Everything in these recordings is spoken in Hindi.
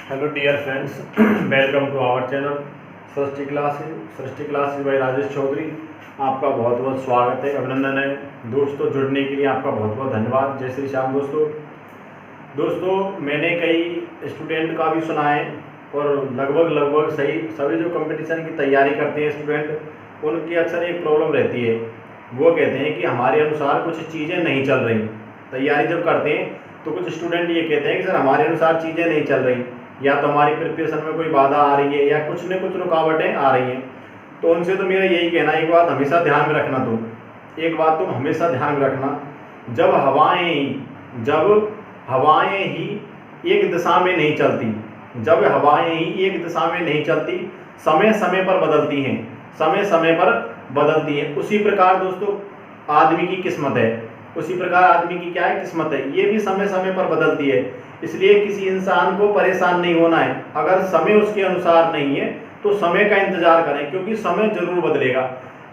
Hello dear friends, welcome to our channel Srishti classes by Rajesh Chaudhary. आपका बहुत बहुत स्वागत है, अभिनंदन है दोस्तों। जुड़ने के लिए आपका बहुत बहुत धन्यवाद। जय श्री श्याम दोस्तों मैंने कई स्टूडेंट का भी सुना है और लगभग सही सभी जो कंपटीशन की तैयारी करते हैं स्टूडेंट, उनकी अक्सर एक प्रॉब्लम रहती है। वो कहते हैं कि हमारे अनुसार कुछ चीज़ें नहीं चल रही। तैयारी जब करते हैं तो कुछ स्टूडेंट ये कहते हैं कि सर हमारे अनुसार चीज़ें नहीं चल रही, या तो हमारी प्रिपरेशन में कोई बाधा आ रही है या कुछ न कुछ रुकावटें आ रही हैं। तो उनसे तो मेरा यही कहना है, एक बात हमेशा ध्यान में रखना, एक बात तुम हमेशा ध्यान में रखना, जब हवाएं ही एक दिशा में नहीं चलती, जब हवाएं ही एक दिशा में नहीं चलती, समय समय पर बदलती हैं। उसी प्रकार दोस्तों आदमी की किस्मत है, उसी प्रकार आदमी की क्या है, किस्मत है, ये भी समय समय पर बदलती है। इसलिए किसी इंसान को परेशान नहीं होना है। अगर समय उसके अनुसार नहीं है तो समय का इंतजार करें, क्योंकि समय जरूर बदलेगा।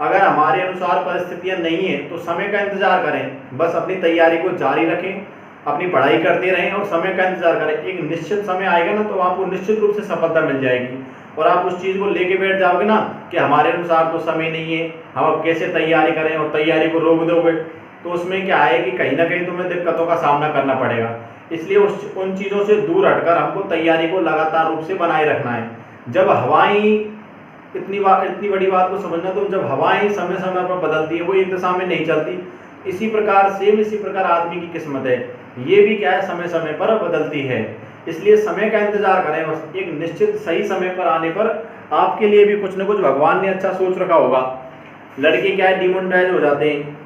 अगर हमारे अनुसार परिस्थितियां नहीं है तो समय का इंतजार करें, बस अपनी तैयारी को जारी रखें, अपनी पढ़ाई करते रहें और समय का इंतजार करें। एक निश्चित समय आएगा ना तो आपको निश्चित रूप से सफलता मिल जाएगी, और आप उस चीज़ को लेके बैठ जाओगे ना कि हमारे अनुसार तो समय नहीं है, हम अब कैसे तैयारी करें, और तैयारी को रोक दोगे तो उसमें क्या है कि कहीं ना कहीं तुम्हें दिक्कतों का सामना करना पड़ेगा। इसलिए उन चीज़ों से दूर हटकर हमको तैयारी को लगातार रूप से बनाए रखना है। जब हवाएं इतनी बड़ी बात को समझना, तो जब हवाएं समय समय पर बदलती है, वो एक दिशा में नहीं चलती, इसी प्रकार आदमी की किस्मत है, ये भी क्या है, समय समय पर बदलती है। इसलिए समय का इंतजार करें, बस एक निश्चित सही समय पर आने पर आपके लिए भी कुछ न कुछ भगवान ने अच्छा सोच रखा होगा। लड़के क्या है, डिमोनेटाइज हो जाते हैं,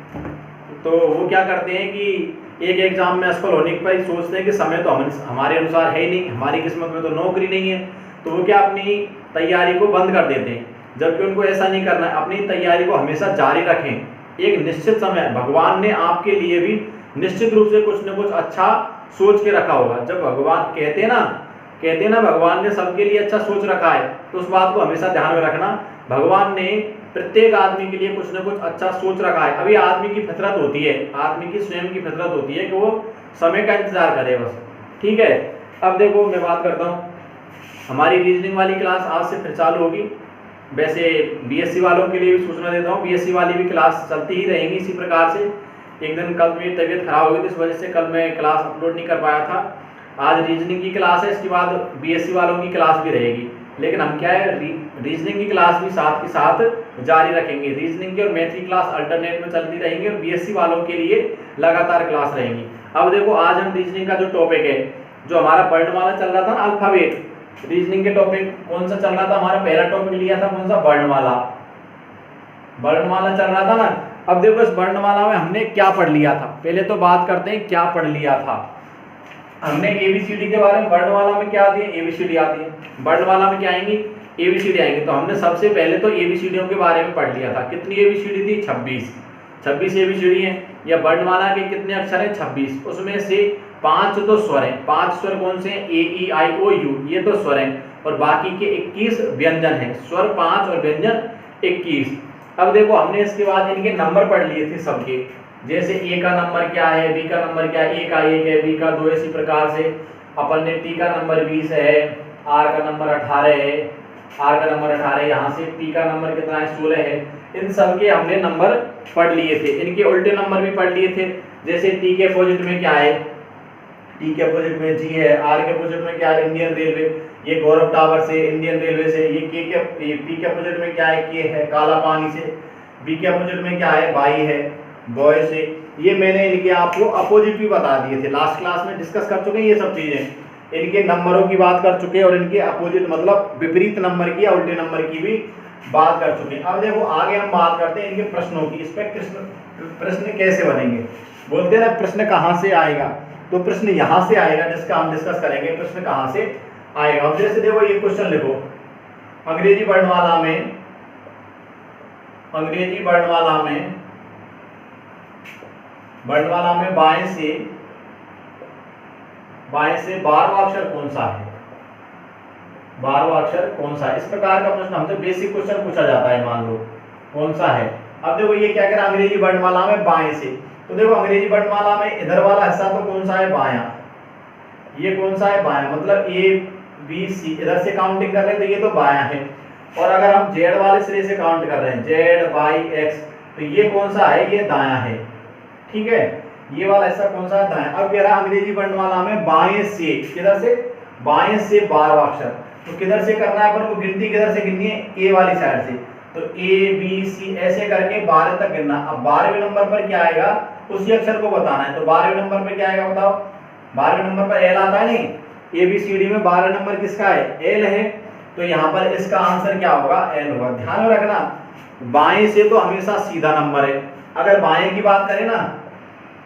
तो वो क्या करते हैं कि एक एग्जाम में असफल होने पर सोचते हैं कि समय तो हमारे अनुसार है ही नहीं, हमारी किस्मत में तो नौकरी नहीं है, तो वो क्या अपनी तैयारी को बंद कर देते हैं। जबकि उनको ऐसा नहीं करना है, अपनी तैयारी को हमेशा जारी रखें। एक निश्चित समय भगवान ने आपके लिए भी निश्चित रूप से कुछ न कुछ अच्छा सोच के रखा होगा। जब भगवान कहते हैं ना भगवान ने सबके लिए अच्छा सोच रखा है, तो उस बात को हमेशा ध्यान में रखना। भगवान ने प्रत्येक आदमी के लिए कुछ न कुछ अच्छा सोच रखा है। अभी आदमी की फितरत होती है, आदमी की स्वयं की फितरत होती है कि वो समय का इंतजार करे बस, ठीक है। अब देखो मैं बात करता हूँ, हमारी रीजनिंग वाली क्लास आज से फिर चालू होगी। वैसे बीएससी वालों के लिए भी सूचना देता हूँ, बीएससी वाली भी क्लास चलती ही रहेंगी इसी प्रकार से। एक दिन कल मेरी तबीयत खराब हो गई थी, इस वजह से कल मैं क्लास अपलोड नहीं कर पाया था। आज रीजनिंग की क्लास है, इसके बाद बीएससी वालों की क्लास भी रहेगी, लेकिन हम क्या है रीजनिंग की क्लास भी साथ के साथ जारी रखेंगे। रीजनिंग की और मैथ की क्लास अल्टरनेट में चलती रहेंगी, और बीएससी वालों के लिए लगातार क्लास रहेंगी। अब देखो आज हम रीजनिंग का जो टॉपिक है, जो हमारा वर्णमाला चल रहा था ना, अल्फाबेट, रीजनिंग के टॉपिक कौन सा चल रहा था, हमारा पहला टॉपिक लिया था कौन सा, वर्णमाला चल रहा था ना। अब देखो इस वर्णमाला में हमने क्या पढ़ लिया था, पहले तो बात करते हैं क्या पढ़ लिया था। हमने एबीसीडी के बारे में, वर्णमाला में क्या आती है, एबीसीडी आती है, वर्णमाला में क्या आएंगी, एबीसीडी आएंगे। तो हमने सबसे पहले तो एबीसीडियों के बारे में पढ़ लिया था। कितनी एबीसीडी थी, 26 एबीसीडी है। या वर्णमाला के कितने अक्षर हैं, 26। उसमें से 5 तो स्वर हैं, 5 स्वर कौन से हैं, ए ई आई ओ यू, ये तो स्वर हैं, और बाकी के 21 व्यंजन हैं। स्वर 5 और व्यंजन 21। अब देखो हमने इसके बाद इनके नंबर पढ़ लिए थे सबके, जैसे ए का नंबर क्या है, बी का नंबर क्या है, ए का 1 है, बी का 2, इसी प्रकार से अपन ने टी का नंबर 20 है, आर का नंबर 18 है, यहाँ से पी का नंबर कितना है, 16 है। इन सब के हमने नंबर पढ़ लिए थे, इनके उल्टे नंबर भी पढ़ लिए थे। जैसे टी के अपोजिट में क्या है, टी के अपोजिट में जी है, आर के अपोजिट में क्या है, इंडियन रेलवे, ये गौरव टावर से, इंडियन रेलवे से। ये पी के अपोजिट में क्या है, के है, काला पानी से। बी के अपोजिट में क्या है, बाई है, बॉय से। ये मैंने इनके आपको अपोजिट भी बता दिए थे, लास्ट क्लास में डिस्कस कर चुके हैं ये सब चीजें। इनके नंबरों की बात कर चुके हैं, और इनके अपोजिट मतलब विपरीत नंबर की या उल्टे नंबर की भी बात कर चुके हैं। अब देखो आगे हम बात करते हैं इनके प्रश्नों की। इस पर प्रश्न कैसे बनेंगे, बोलते हैं ना प्रश्न कहाँ से आएगा, तो प्रश्न यहाँ से आएगा, जिसका हम डिस्कस करेंगे प्रश्न कहाँ से आएगा। अब जैसे देखो ये क्वेश्चन लिखो, अंग्रेजी वर्णमाला में बाएं से 12वां अक्षर कौन सा है, 12वां अक्षर कौन सा है। इस प्रकार का प्रश्न हमसे बेसिक क्वेश्चन पूछा जाता है, मान लो कौन सा है। अब देखो ये क्या कह रहा है, अंग्रेजी वर्णमाला में बाएं से, तो देखो अंग्रेजी वर्णमाला में इधर वाला हिस्सा तो कौन सा है, बायां। ये कौन सा है, बायां, मतलब बी सी, इधर से काउंटिंग कर रहे हैं तो ये तो बायां है। और अगर हम जेड वाले सिरे से काउंट कर रहे हैं जेड बाई एक्स, तो ये कौन सा है, ये दायां है। ठीक है, ये वाला हिस्सा कौन सा है, दायां। अब कह रहा अंग्रेजी वर्णमाला में बाएं से, किधर से, बाएं से 12 अक्षर, तो किधर से करना है अपन को, गिनती किधर से गिननी है, ए वाली साइड से। तो ए बी सी ऐसे करके 12 तक गिनना। अब 12वें नंबर पर क्या आएगा, उसी अक्षर को बताना है। तो 12वें नंबर पे क्या आएगा बताओ, 12वें नंबर पर एल आता है नहीं, ए बी सी डी में 12 नंबर किसका है, एल है। तो यहाँ पर इसका आंसर क्या होगा, एल होगा। ध्यान में रखना, बाएं से तो हमेशा सीधा नंबर है। अगर बाएं की बात करें ना,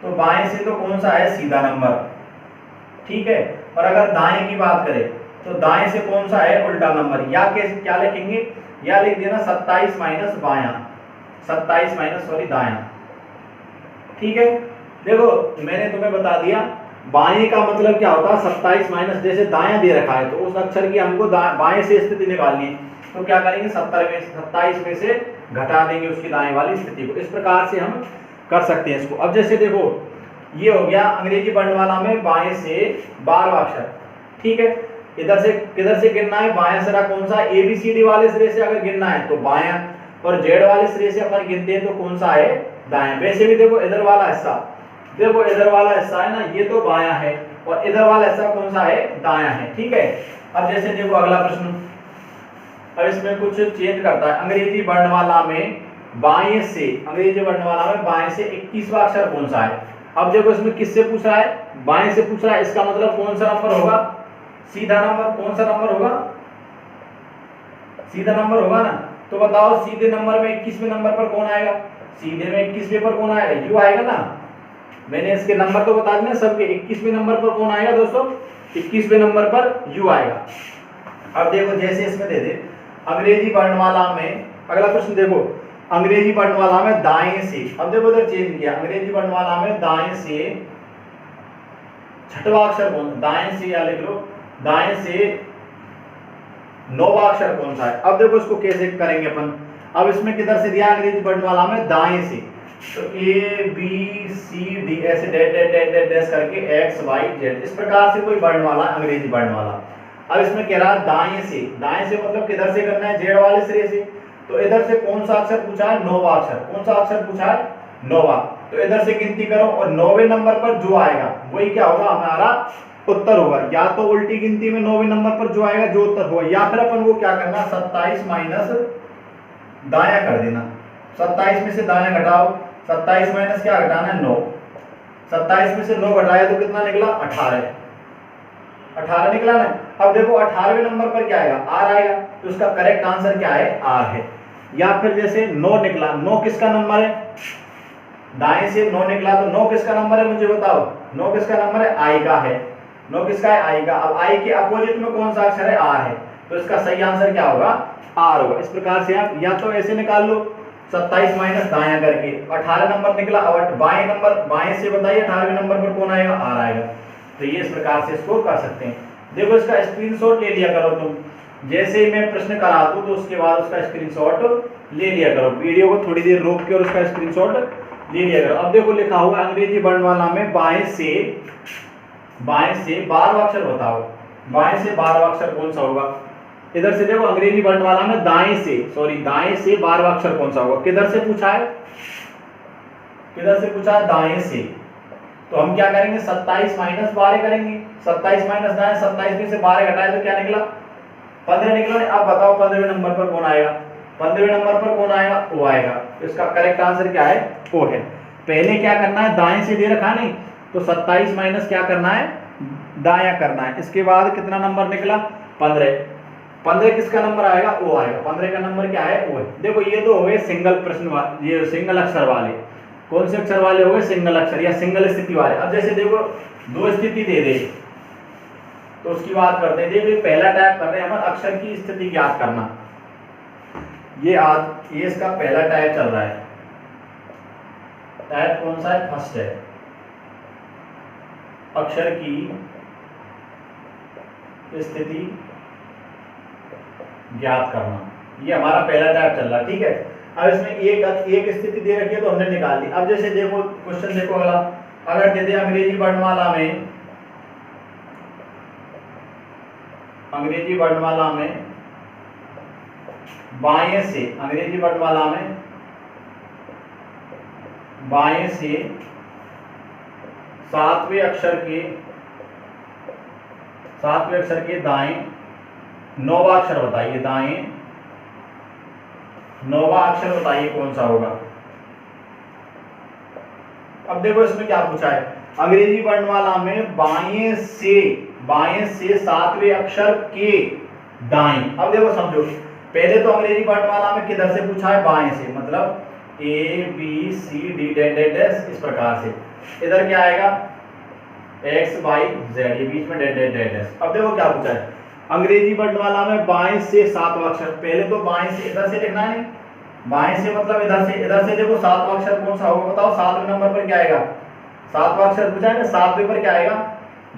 तो बाएं से तो कौन सा है, सीधा नंबर। ठीक है, और अगर दाएं की बात करें तो दाएं से कौन सा है, उल्टा नंबर। या क्या लिखेंगे, या लिख देना 27 माइनस बायां, 27 माइनस सॉरी दायां। ठीक है, देखो मैंने तुम्हें बता दिया बाएं का मतलब क्या होता है, 27 माइनस, जैसे दायां दे रखा है तो उस अक्षर की हमको बाएं से स्थिति निकालनी है। तो क्या करेंगे, 27 में से घटा देंगे उसकी दाएं वाली स्थिति को। इस प्रकार से हम कर सकते हैं इसको। अब जैसे देखो ये हो गया अंग्रेजी वर्णमाला में बाएं से 12 अक्षर। ठीक है, इधर से किधर से गिनना है, बायां सिरा कौन सा, ए बी सी डी वाले सिरे से अगर गिनना है तो बायां, और जेड वाले सिरे से अपन गिनते हैं तो कौन सा है, दायां। वैसे भी देखो इधर वाला हिस्सा, देखो इधर वाला हिस्सा है ना, ये तो बायां है, और इधर वाला हिस्सा कौन सा है, दायां है। ठीक है, अब जैसे देखो अगला प्रश्न, अब इसमें कुछ चेंज करता है। अंग्रेजी वर्णमाला में बाएं से, अंग्रेजी वर्णमाला में बाएं से 21वां अक्षर कौन सा है। अब देखो इसमें किससे पूछ रहा है, बाएं से पूछ रहा है, इसका मतलब कौन सा नंबर होगा, सीधा नंबर। कौन सा नंबर होगा, सीधा नंबर होगा ना। तो बताओ सीधे नंबर में 21वें नंबर पर कौन आएगा, सीधे में 21वें पर कौन आएगा, यू आएगा ना। मैंने इसके नंबर तो बता दिए सबके। 21वें नंबर पर कौन आएगा दोस्तों, 21वें नंबर पर यू आएगा। अब देखो जैसे इसमें दे दे अंग्रेजी वर्णमाला में, अगला प्रश्न देखो अंग्रेजी वर्णमाला में दाएं से, अब देखो इधर चेंज किया, अंग्रेजी वर्णमाला में दाएं से छठवां अक्षर कौन, दाएं से या लिख लो दाएं से 9वां अक्षर कौन सा है। अब देखो इसको कैसे करेंगे अपन। अब इसमें किधर से दिया, अंग्रेजी वर्णमाला में दाएं से, तो ए बी सी डी ऐसे dash dash dash dash dash करके एक्स वाई जेड, इस प्रकार से कोई वर्णमाला, अंग्रेजी वर्णमाला। अब इसमें कह रहा है दाएं से, दाएं से मतलब किधर से करना है, जेड वाले सिरे से। तो इधर से कौन सा अक्षर पूछा है, 9वां अक्षर। कौन सा अक्षर पूछा है, 9वां। तो इधर से गिनती करो और 9वें नंबर पर जो आएगा वही क्या होगा, हमारा उत्तर होगा। या तो उल्टी गिनती में 9वें नंबर पर जो आएगा जो उत्तर होगा, या फिर अपन को क्या करना, 27 माइनस दायां कर देना। 27 में से दायां घटाओ, 27 माइनस क्या घटाना है, 9। 27 में से 9 घटाया तो कितना निकला, 18। 18 निकला ना। अब देखो 18वें नंबर पर क्या आएगा, आर आएगा। तो उसका करेक्ट आंसर क्या है, आर है। या फिर जैसे 9 निकला, 9 किसका नंबर है, दाएं से 9 निकला, तो 9 किसका नंबर है मुझे बताओ, 9 किसका नंबर है, आई का है। 9 किसका है, आई का। अब आई के अपोजिट में कौन सा अक्षर है, आर है। तो इसका सही आंसर क्या होगा, आर होगा। इस प्रकार से आप या तो ऐसे निकाल लो 27 माइनस दायां करके, 18 नंबर निकला। अब बाएं नंबर, बाएं से बताइए 18वें नंबर पर कौन आएगा, आर आएगा। तो ये इस प्रकार से इसको कर सकते हैं। देखो इसका स्क्रीनशॉट ले लिया करो तुम, जैसे ही मैं प्रश्न करा दूं तो उसके बाद उसका स्क्रीनशॉट ले लिया करो। वीडियो को थोड़ी देर रोक के और उसका स्क्रीनशॉट ले लिया करो। अब देखो लिखा हुआ अंग्रेजी वर्णमाला में बाएं से 12वां अक्षर बताओ, बाएं से 12वां अक्षर कौन सा होगा। इधर से देखो अंग्रेजी वर्णमाला में दाएं से 12वां अक्षर कौन सा होगा। किधर से पूछा है, किधर से पूछा है, दाएं से। तो हम क्या करेंगे, 27 माइनस 12 करेंगे। 27 माइनस दाएं, 27 में से 12 घटाए तो क्या निकला, 15 निकला। अब बताओ 15वें नंबर पर कौन आएगा, 15वें नंबर पर कौन आएगा, ओ आएगा। तो इसका करेक्ट आंसर क्या है, ओ है। पहले क्या करना है, दाएं से दे रखा नहीं, तो 27 माइनस क्या करना है, दायां करना है। इसके बाद कितना नंबर निकला, 15। 15 किसका नंबर आएगा, ओ आएगा। 15 का नंबर क्या है, ओ है। देखो ये तो हो गए सिंगल प्रश्न, ये सिंगल अक्षर वाले। कौन से अक्षर वाले हो गए, सिंगल अक्षर या सिंगल स्थिति वाले। अब जैसे देखो 2 स्थिति दे दे तो उसकी बात करते हैं। देखो पहला टाइप कर रहे हैं हम, अक्षर की स्थिति ज्ञात करना। ये इसका पहला टाइप चल रहा है। टाइप कौन सा है, फर्स्ट है, अक्षर की स्थिति ज्ञात करना। ये हमारा पहला टाइप चल रहा है, ठीक है। अब इसमें एक स्थिति दे रखी है तो हमने निकाल दी। अब जैसे देखो क्वेश्चन देखो अगला, अगर दे दे अंग्रेजी वर्णमाला में अंग्रेजी वर्णमाला में बाएं से, अंग्रेजी वर्णमाला में बाएं से सातवें अक्षर के दाएं नौवां अक्षर बताइए, दाएं नौवां अक्षर बताइए कौन सा होगा। अब देखो इसमें क्या पूछा है, अंग्रेजी वर्णमाला में बाएं से सातवें अक्षर के दाएं। अब देखो समझो, पहले तो अंग्रेजी वर्णमाला में किधर से पूछा है, बाएं से, मतलब ABCD डैश इस प्रकार से। इधर क्या आएगा XYZ, ये बीच में डैश। अब देखो क्या पूछा है, अंग्रेजी वर्णमाला में बाएं से सातवां अक्षर, पहले तो बाएं से इधर से लिखना है, बाएं से मतलब इधर से देखो सातवां अक्षर कौन सा होगा बताओ। 7वें नंबर पर क्या आएगा, सातवां अक्षर पूछा है ना, 7वें पर क्या आएगा,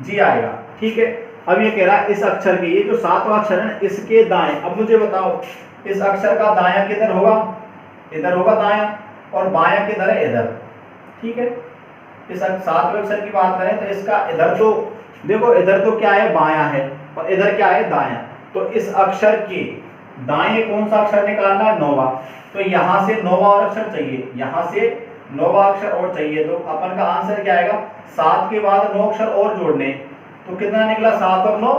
G आएगा। ठीक है, अब ये कह रहा है इस अक्षर के, ये जो सातवां अक्षर है ना, इसके दाएं। अब मुझे बताओ इस अक्षर का दायां किधर होगा, इधर होगा दायां, और बायां किधर है, इधर। ठीक है, इस सातवें अक्षर की बात करें तो इसका इधर तो देखो, इधर तो क्या है, बायां है, और इधर क्या है, दायां। तो इस अक्षर के दाएं कौन सा अक्षर निकालना है, नौवां। तो यहां से नौवां और अक्षर चाहिए, यहां से नौवां अक्षर और चाहिए। तो अपन का आंसर क्या आएगा, 7 के बाद 9 अक्षर और जोड़ने। तो कितना निकला, 7 और 9,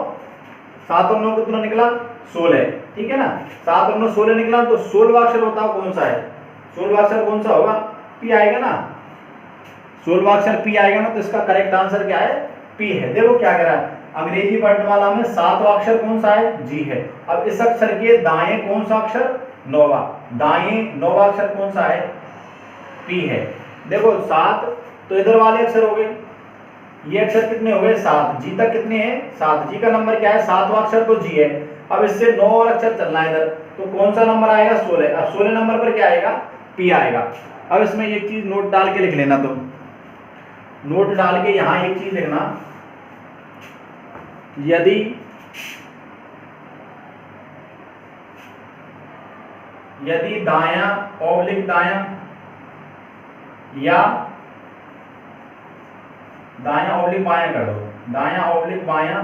7 और 9 कितना निकला, 16। ठीक है ना, 7 और 9 16 निकला। तो 16वां अक्षर बताओ कौन सा है, 16वां अक्षर कौन सा होगा, P आएगा ना, 16वां अक्षर P आएगा ना। तो इसका करेक्ट आंसर क्या है, P है। देखो क्या कह रहा है, अंग्रेजी वर्णमाला में 7वां अक्षर कौन सा है, G है। अब इस अक्षर के दाएं कौन सा अक्षर, नौवां, दाएं नौवां अक्षर कौन सा है, P है। देखो 7 तो इधर वाले अक्षर हो गए, ये अक्षर कितने हो गए, 7, G तक कितने हैं, 7, G का नंबर क्या है, 7वां अक्षर तो G है। अब इससे 9 और अक्षर चलना है इधर, तो कौन सा नंबर आएगा, 16। अब 16 नंबर पर क्या आएगा, P आएगा। अब इसमें एक चीज नोट डाल के लिख लेना, तुम नोट डाल के यहां एक चीज लिखना, यदि दायां ऑब्लिक दायां या दायां ऑब्लिक बायां कर दो, दायां ऑब्लिक बायां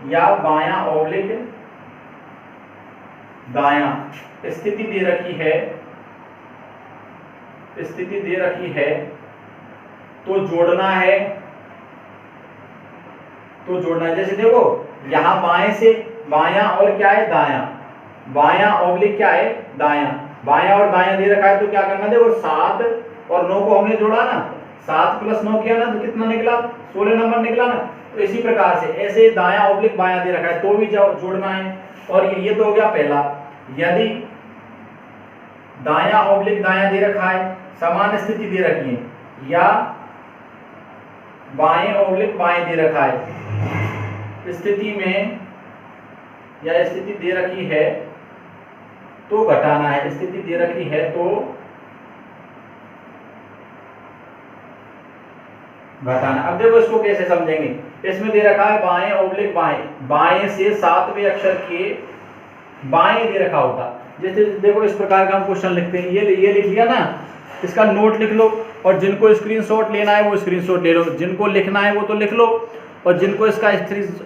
या बायां ऑब्लिक दायां स्थिति दे रखी है, तो जोड़ना है, जैसे देखो यहां बाएं से बायां और क्या है, दायां, बायां ऑब्लिक क्या है, दायां, बायां और दायां दे रखा है। तो क्या करना, देखो 7 और 9 को हमने जोड़ा ना, 7 + 9 किया ना, तो कितना निकला, 16 नंबर निकला ना। तो इसी प्रकार से ऐसे दायां ऑब्लिक बायां दे रखा है तो भी जोड़ना है। और ये तो हो गया पहला, यदि दायां ऑब्लिक दायां दे रखा है, समान स्थिति दे रखी है, या बाएं ऑब्लिक बाएं दे रखा है, स्थिति में या स्थिति दे रखी है तो घटाना है, स्थिति दे रखी है तो घटाना। अब देखो इसको कैसे समझेंगे, इसमें दे रखा है बाएं ऑब्लिक बाएं, बाएं से 7वें अक्षर के बाएं दे रखा होता। जैसे देखो इस प्रकार का हम क्वेश्चन लिखते हैं, ये लिख लिया ना, इसका नोट लिख लो, और जिनको स्क्रीनशॉट लेना है वो स्क्रीनशॉट ले लो, जिनको लिखना है वो तो लिख लो, और जिनको इसका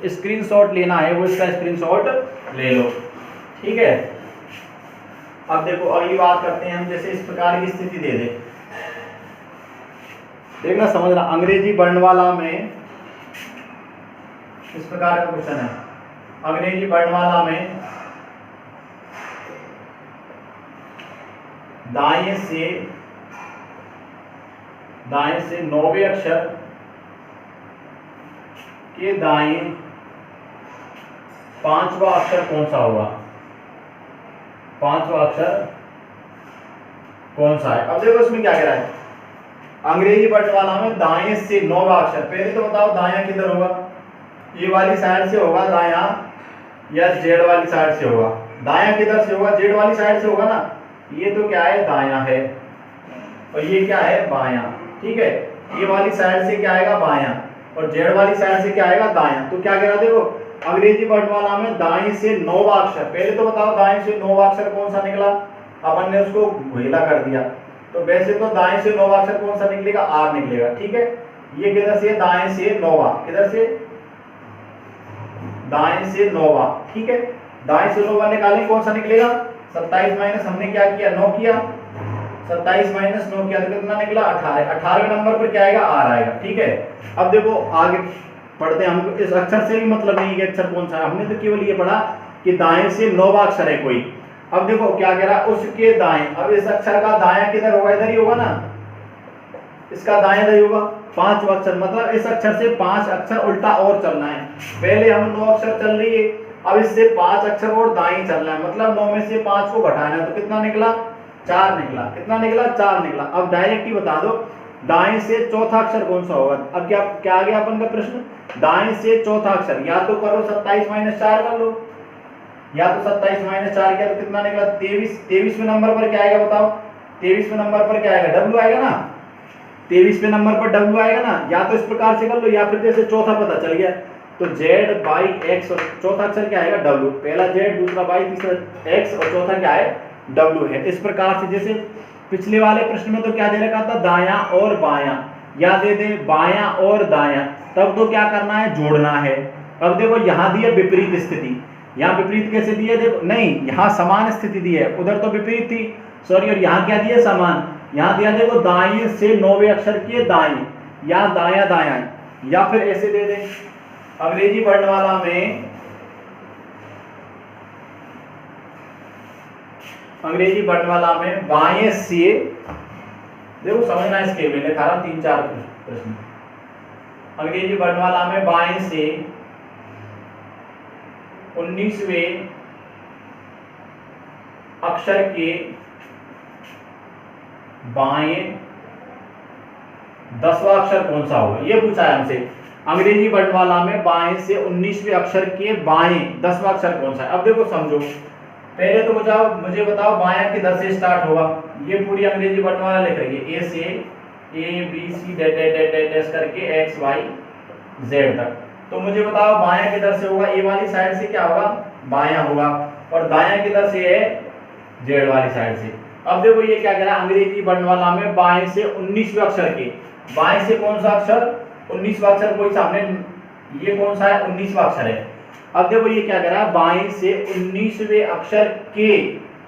स्क्रीनशॉट लेना है वो इसका स्क्रीनशॉट ले लो। ठीक है, अब देखो अगली बात करते हैं हम, जैसे इस प्रकार की स्थिति दे दे, देखना समझना, अंग्रेजी वर्णमाला में इस प्रकार का क्वेश्चन है, अंग्रेजी वर्णमाला में दाएं से 9वें अक्षर के दाएं 5वां अक्षर कौन सा होगा, 5वां अक्षर कौन सा है। अब देखो इसमें क्या कह रहा है, अंग्रेजी वर्णमाला में दाएं से 9वां अक्षर, पहले तो बताओ दायां किधर होगा, ये वाली साइड से होगा दायां या जेड वाली साइड से होगा, दायां किधर से होगा, जेड वाली साइड से होगा ना। ये तो क्या है, दायां है, और ये क्या है, बायां। ठीक है, ये वाली साइड से क्या आएगा, बायां, और जेड वाली साइड से क्या आएगा, दायां। तो क्या कह रहा, देखो अंग्रेजी वर्णमाला में दाएं से 9वां अक्षर, पहले तो बताओ दाएं से 9वां अक्षर कौन सा निकला, अपन ने उसको घुला कर दिया। तो वैसे तो दाएं से 9वां अक्षर कौन सा निकलेगा, आर निकलेगा। ठीक है, ये किधर से, दाएं से 9वां, किधर से, दाएं से 9वां, ठीक है, दाएं से 9वां निकालें, कौन सा निकलेगा, 27 माइनस हमने क्या किया 9 किया, 27 माइनस 9 किया तो कितना निकला 18, 18वें नंबर पर क्या आएगा r आएगा, ठीक है। अब देखो आगे पढ़ते हैं, हमको इस अक्षर से भी मतलब नहीं है कि अक्षर कौन सा है, हमने तो केवल ये पढ़ा कि दाएं से 9वां अक्षर है कोई। अब देखो क्या कह रहा है, उसके दाएं, अब इस अक्षर का दायां किधर होगा, इधर ही होगा ना, इसका दायां इधर होगा, 5वां अक्षर, मतलब इस अक्षर से 5 अक्षर उल्टा और चलना है। पहले हम 9 अक्षर चल रही है, अब इससे 5 अक्षर और दाएं चलना है, मतलब 9 में से 5 को घटाना है, तो कितना निकला 4 निकला, कितना निकला 4 निकला। अब डायरेक्ट ही बता दो दाएं से चौथा अक्षर कौन सा होगा। अब क्या क्या आ गया अपन का प्रश्न, दाएं से चौथा अक्षर, या तो करो 27 माइनस 4 कर लो, या तो 27 माइनस 4 किया तो कितना निकला 23, 23वें नंबर पर क्या आएगा बताओ, 23वें नंबर पर क्या आएगा डब्ल्यू आएगा ना, 23वें नंबर पर डब्ल्यू आएगा ना, या तो इस प्रकार से कर लो, या फिर जैसे चौथा पता चल गया तो z बाई एक्स, और चौथा अक्षर क्या आएगा w, पहला z दूसरा y तीसरा x और चौथा क्या है w है। इस प्रकार से जैसे पिछले वाले प्रश्न में तो क्या दे रखा था दायां और बायां, या दे दे बायां और दायां, तब तो क्या करना है जोड़ना है। अब देखो यहाँ दिया विपरीत स्थिति, यहाँ विपरीत कैसे दिया, देखो नहीं यहाँ समान स्थिति दी है, उधर तो विपरीत थी सॉरी, और यहाँ क्या दिया समान, यहाँ दिया देखो दाएं से 9वें अक्षर के दाएं, या दायां दायां, या फिर ऐसे दे दे अंग्रेजी वर्णमाला में, अंग्रेजी वर्णमाला में बाएं से, देखो समझना इसके मैंने लिखा रहा 3-4 प्रश्न, अंग्रेजी वर्णमाला में बाएं से 19वें अक्षर के बाएं 10वां अक्षर कौन सा होगा, ये पूछा है हमसे। अंग्रेजी वर्णमाला में बाएं से 19वें अक्षर के बाएं 10वां अक्षर कौन सा है। अब देखो समझो, पहले तो मुझे बताओ बायां किधर से स्टार्ट होगा, ये पूरी अंग्रेजी वर्णमाला लिख रही है, ए से ABC डैश करके XYZ तक, तो मुझे बताओ बायां किधर से होगा, ए वाली साइड से क्या होगा बायां होगा, और दायां किधर से है Z वाली साइड से। अब देखो ये क्या कह रहा है, अंग्रेजी वर्णमाला में बाएं से 19वें अक्षर के, बाएं से कौन सा अक्षर 19वां अक्षर, कोई सामने ये कौन सा है 19वां अक्षर है। अब देखो ये क्या कह रहा है, बाएं से 19वें अक्षर के,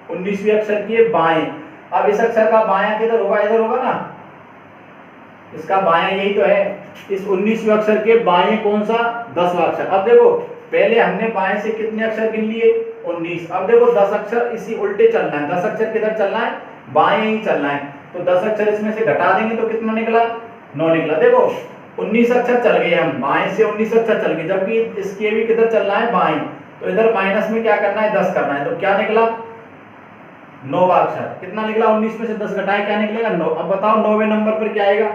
19वें अक्षर के बाएं, अब इस अक्षर का बायां किधर होगा, इधर होगा ना, इसका बायां यही तो है, इस 19वें अक्षर के बाएं कौन सा 10वां अक्षर। अब देखो पहले हमने बाएं से कितने अक्षर गिन लिए 19, अब देखो 10 अक्षर इसी उल्टे चलना है, 10 अक्षर किधर चलना है बाएं ही चलना है, तो 10 अक्षर इसमें से घटा देंगे तो कितना निकला 9 निकला। देखो 19 अक्षर चल गए हम, बाएं से 19 अक्षर चल गए, जबकि इसके भी किधर चलना है बाएं, तो इधर माइनस में क्या करना है 10 करना है, तो क्या निकला 9वां अक्षर, कितना निकला 19 में से 10 घटाए क्या निकलेगा 9। अब बताओ 9वें नंबर पर क्या आएगा,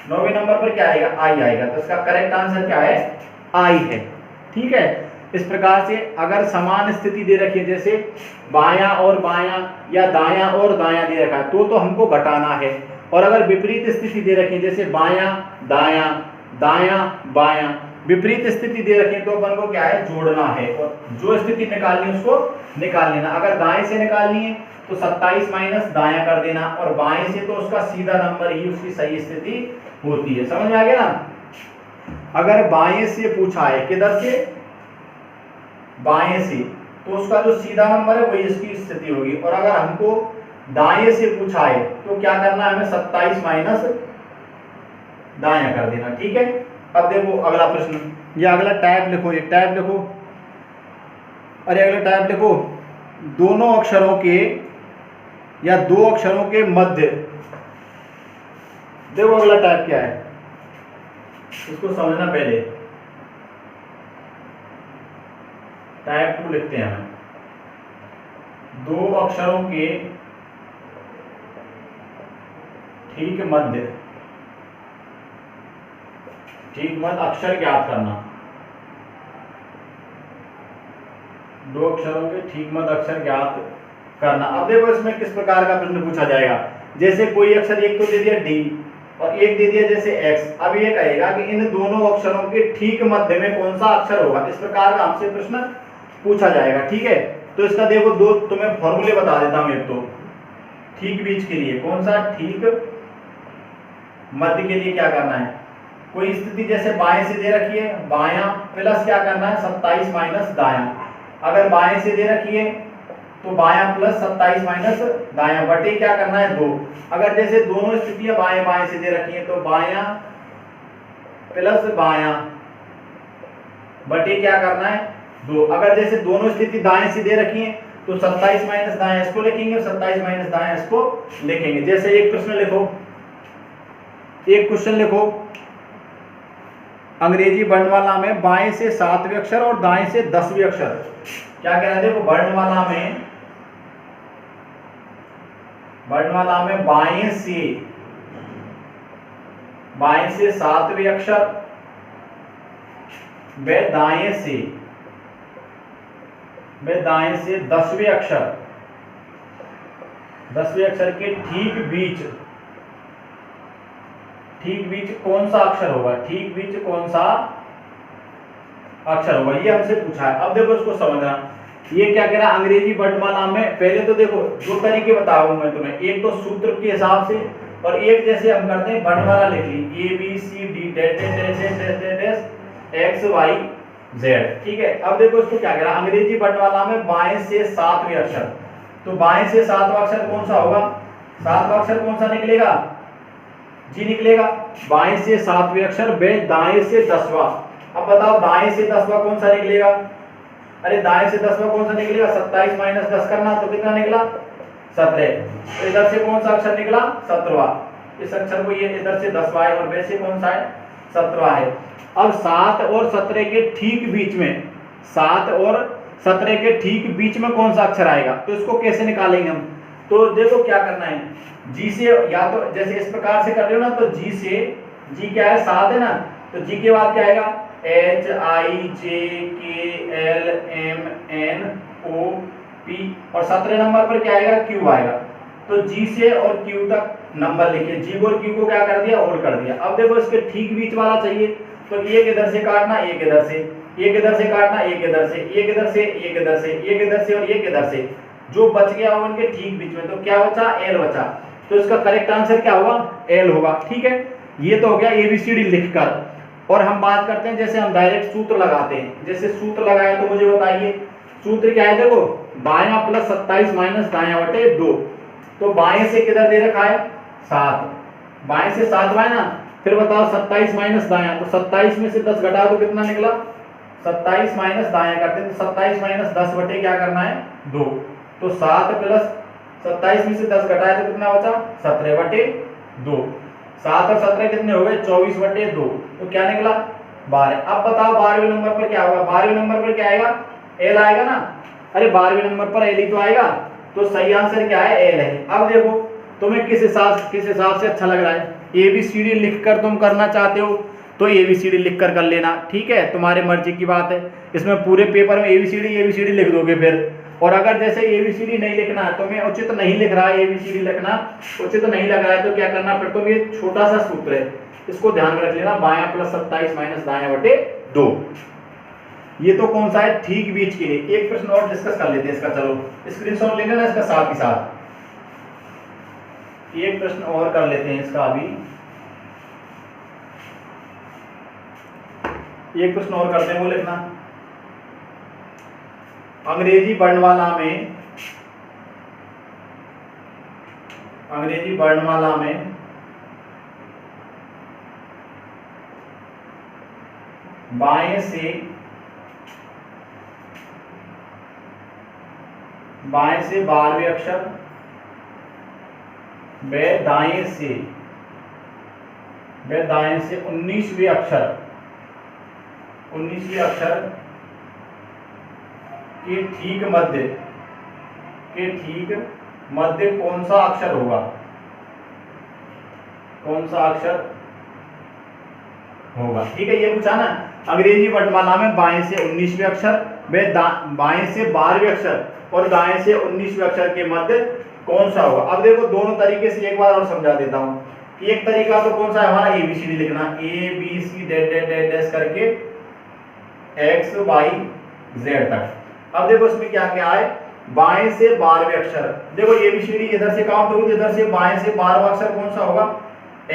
9वें नंबर पर क्या आएगा आई आएगा, तो इसका करेक्ट आंसर क्या है आई है, ठीक है। इस प्रकार से अगर समान स्थिति दे रखी है, जैसे बायां और बायां या दायां और दायां दे रखा है तो हमको घटाना है, और अगर विपरीत स्थिति दे रखी है, जैसे बायां दायां दायां बायां, विपरीत स्थिति दे रखी है तो अपन को क्या है जोड़ना है, और जो स्थिति निकालनी है उसको निकाल लेना। अगर दाएं से निकालनी है तो 27 माइनस दायां कर देना, और बाएं से तो उसका सीधा नंबर ही उसकी सही स्थिति होती है। समझ में आ गया ना। अगर बाएं से पूछा है, किधर से बाएं से, तो उसका जो सीधा नंबर है वही इसकी स्थिति होगी, और अगर हमको दाएं से पूछा है तो क्या करना है हमें 27 माइनस दायां कर देना, ठीक है। अब देखो अगला प्रश्न, ये अगला टैब लिखो, ये टैब लिखो, अरे अगला टैब लिखो, दोनों अक्षरों के या दो अक्षरों के मध्य, देखो अगला टैब क्या है इसको समझना पहले, टाइप 2 लिखते हैं हम, दो अक्षरों के ठीक मध्य, ठीक मध्य अक्षर ज्ञात करना, दो अक्षरों के ठीक मध्य अक्षर ज्ञात करना। अब देखो इसमें किस प्रकार का प्रश्न पूछा जाएगा, जैसे कोई अक्षर एक तो दे दिया डी और एक दे दिया जैसे एक्स, अब ये कहेगा कि इन दोनों अक्षरों के ठीक मध्य में कौन सा अक्षर होगा, इस प्रकार का हमसे प्रश्न पूछा जाएगा, ठीक है। तो इसका देखो दो तुम्हें फॉर्मूले बता देता हूं, एक तो ठीक बीच के लिए कौन सा, ठीक मध्य के लिए क्या करना है, कोई स्थिति जैसे बाएं से दे रखी है, बायां प्लस क्या करना है 27 माइनस दायां। अगर बाएं से दे रखी है तो बायां प्लस 27 माइनस दायां बटे क्या करना है 2। अगर जैसे दोनों स्थितियां बाएं बाएं से दे रखी है तो बायां प्लस बायां बटे क्या करना है 2। अगर जैसे दोनों स्थिति दाएं से दे रखी है तो 27 माइनस दायां इसको लिखेंगे, 27 माइनस दायां इसको लिखेंगे। जैसे एक प्रश्न लिखो, एक क्वेश्चन लिखो, अंग्रेजी वर्णमाला में बाएं से 7वें अक्षर और दाएं से 10वें अक्षर। क्या कह रहे हैं देखो, वर्णमाला में बाएं से 7वें अक्षर व दाएं से 10वें अक्षर के ठीक बीच कौन सा अक्षर होगा, ठीक बीच कौन सा अक्षर होगा, ये हमसे पूछा है। अब देखो इसको समझना, ये क्या कह रहा है अंग्रेजी वर्णमाला में। पहले तो देखो दो तरीके बताऊंगा मैं तुम्हें, एक तो सूत्र के हिसाब से और एक जैसे हम करते हैं वर्णमाला लिख ली ABCD X Y Z, ठीक है। अब देखो इसको क्या कह रहा है अंग्रेजी वर्णमाला में बाएं से 7वें अक्षर, तो बाएं से 7वां अक्षर कौन सा होगा, 7वां अक्षर कौन सा निकलेगा, जी निकलेगा। बाएं से 7वें अक्षर व दाएं से 10वां। अब बताओ दाएं से 10वां कौन सा निकलेगा, अरे दाएं से 10वां कौन सा निकलेगा, 27 माइनस 10 करना तो कितना निकला 17। तो इधर से कौन सा अक्षर निकला 17वां, इस अक्षर को ये इधर से 10वां है और वैसे कौन सा है 17वां है। अब 7 और 17 के ठीक बीच में, 7 और 17 के ठीक बीच में कौन सा अक्षर आएगा, तो इसको कैसे निकालेंगे हम। तो देखो क्या करना है, जी से, या तो जैसे इस प्रकार से कर रहे हो ना, तो जी से, जी क्या है 7 है ना, तो जी के बाद क्या आएगा HIJKLMNOP और 17 नंबर पर क्या आएगा Q आएगा। तो जी से और Q तक नंबर लिखिए, जी और Q को क्या कर दिया और कर दिया। अब देखो इसके ठीक बीच वाला चाहिए, तो एक इधर से काटना, एक इधर से, एक इधर से काटना, एक इधर से, एक इधर से, एक इधर से, एक इधर से और एक इधर से, जो बच गया वो इनके ठीक बीच में, तो क्या बचा L बचा। तो इसका करेक्ट आंसर क्या होगा L होगा, ठीक है। ये तो हो गया ABCD लिखकर। और हम बात करते हैं जैसे हम डायरेक्ट सूत्र लगाते हैं, जैसे सूत्र लगाए तो मुझे बताइए सूत्र क्या है। देखो बायां प्लस 27 माइनस दायां बटे 2, तो बाएं से किधर दे रखा है 7, बाएं से 7 है ना, फिर बताओ 27 माइनस दायां, तो 27 में से 10 घटा दो कितना निकला 27 माइनस दायां करते हैं, तो 27 माइनस 10 बटे क्या करना है 2, तो 7 प्लस 27 में से 10 घटाए तो कितना बचा 17 बटे 2। 7 और 17 कितने हो गए 24 बटे 2, तो क्या निकला 12। अब बताओ 12वें नंबर पर क्या होगा, 12वें नंबर पर क्या आएगा L आएगा ना, अरे 12वें नंबर पर L ही तो आएगा, तो सही आंसर क्या है L है। अब देखो तुम्हें किस हिसाब से अच्छा लग रहा है, ABCD लिखकर तुम करना चाहते हो तो ABCD लिखकर कर लेना, ठीक है, तुम्हारे मर्जी की बात है। इसमें पूरे पेपर में ABCD लिख दोगे फिर, और अगर जैसे ABCD नहीं लिखना है, तुम्हें उचित नहीं लिख रहा है ABCD लिखना उचित नहीं लग रहा है, तो क्या करना फिर तुम, ये छोटा सा सूत्र है इसको ध्यान में रख लेना, बायां प्लस 27 माइनस दायां बटे 2। ये तो कौन सा है ठीक बीच के लिए। एक प्रश्न और डिस्कस कर लेते हैं इसका, चलो स्क्रीनशॉट ले लेना इसका साथ ही साथ, एक प्रश्न और कर लेते हैं इसका, अभी एक प्रश्न और करते हैं, वो लिखना अंग्रेजी वर्णमाला में बाएं से 12वें अक्षर व दाएं से 19वें अक्षर के ठीक मध्य कौन सा अक्षर होगा, ठीक है। ये पूछा ना अंग्रेजी वर्णमाला में बाएं से 19वें अक्षर व बाएं से 12वें अक्षर और दाएं से 19वें अक्षर के मध्य कौन सा होगा। अब देखो दोनों तरीके से एक बार और समझा देता हूं। एक तरीका तो कौन सा है हमारा ABCD लिखना, ABC डैश करके X Y Z तक। अब देखो इसमें क्या क्या है, बाएं से 12वें अक्षर, देखो ABCD इधर से काउंट होगी, इधर से बाएं से 12वां अक्षर कौन सा होगा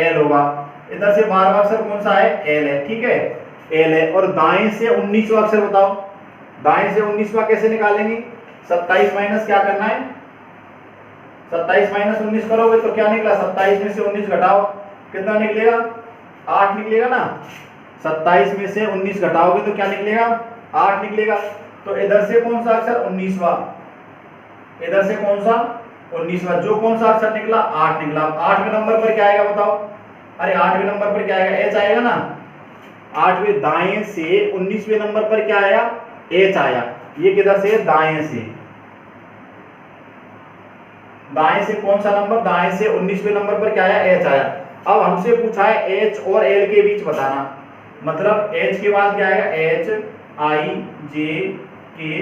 L होगा, इधर से 12वां अक्षर कौन सा है, एल है, ठीक है, एल है। और दाएं से 19वां अक्षर बताओ, दाएं से 19वां कैसे निकालेंगे, 27 माइनस क्या करना है, 27 माइनस 19 करोगे तो क्या निकला, 27 में से 19 घटाओ कितना निकलेगा, 8 निकलेगा ना। 27 में से 19 घटाओगे तो क्या निकलेगा, 8 निकलेगा। तो इधर से कौन सा अक्षर, 19वां, इधर से कौन सा, 19वां, जो कौन सा अक्षर निकला, 8 निकला। 8वें नंबर पर क्या आएगा बताओ, अरे 8वें नंबर पर क्या आएगा, एच आएगा ना। 8वें दाएं से 19वें नंबर पर क्या आया, एच आया। ये किधर से, दाएं से, दाएं से कौन सा नंबर, दाएं से 19वें नंबर पर क्या आया, एच आया। अब हमसे पूछा है एच और एल के बीच बताना, मतलब एच के बाद क्या आएगा, एच आई जे के